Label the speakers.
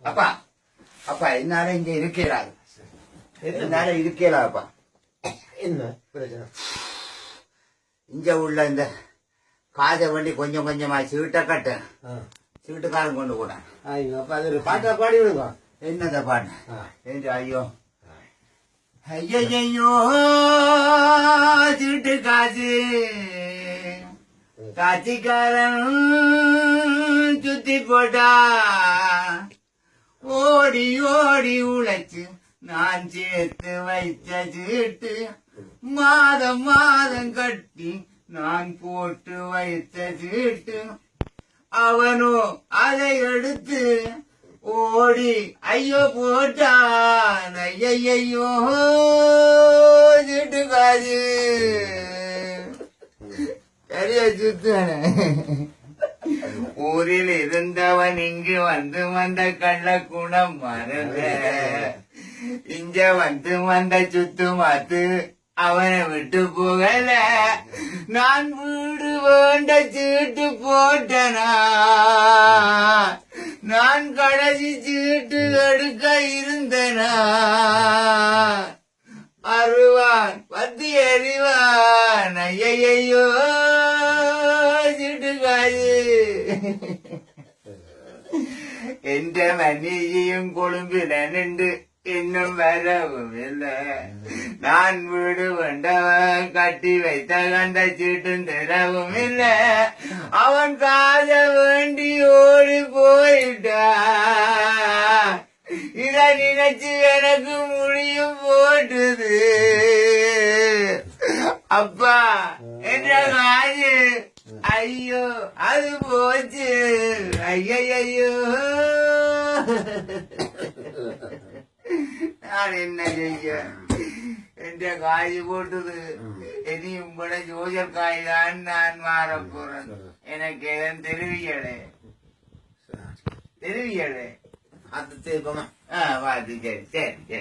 Speaker 1: அப்பா அப்பா என்னால இங்க இருக்கிறாரு, என்னால இருக்கலாப்பா.
Speaker 2: என்ன பிரச்சனை?
Speaker 1: இங்க உள்ள இந்த காதை வண்டி கொஞ்சம் கொஞ்சமா சீட்டை கட்ட சீட்டுக்காரன் கொண்டு போனான்.
Speaker 2: ஐயோ அப்ப அது ஒரு பாட்டா பாடி விடுங்க.
Speaker 1: என்னத பாட்டு என்று ஐயோ ஐயோ சீட்டு காசு காட்சிக்காரன் சுத்தி போட்டா ஓடி ஓடி உழைச்சு நான் சேர்த்து வைத்த சீட்டு மாதம் மாதம் கட்டி நான் போட்டு வைத்த சீட்டு அவனோ அதை எடுத்து ஓடி ஐயோ போட்டான். ஐயையோ சீட்டுக்காது சரியா சுத்தான. ஊரில் இருந்தவன் இங்கு வந்த கள்ள குணம் மறந்த இங்க வந்த சுத்து மாத்து அவனை விட்டு போகல. நான் வீடு வேண்ட சீட்டு போட்டனா, நான் கடைசி சீட்டு எடுக்க இருந்தனா. அருவான் பத்தி எறிவான். ஐயையோ சீட்டுக்காது என்ற மனைவியும் கொழும்பில நின்று இன்னும் வரவும் இல்லை. நான் வீடு வேண்டவன் கட்டி வைத்த கண்ட சீட்டும் தரவும் இல்லை. அவன் காத வேண்டி ஓடி போயிட்டா. இத நினைச்சு எனக்கு முடியும் போட்டுது. அப்பா என்ற காது ஐயோ அது போச்சு. ஐயையோ நான் என்ன செய்ய? என்ற காய் போட்டது இனி உங்களோட ஜோஜர் காய் தான் நான் மாற போறேன். எனக்கு எதுவும் தெரிவியலே தெரிவியலே
Speaker 2: அது தெரியுமா?
Speaker 1: பார்த்து சரி சரி சரி.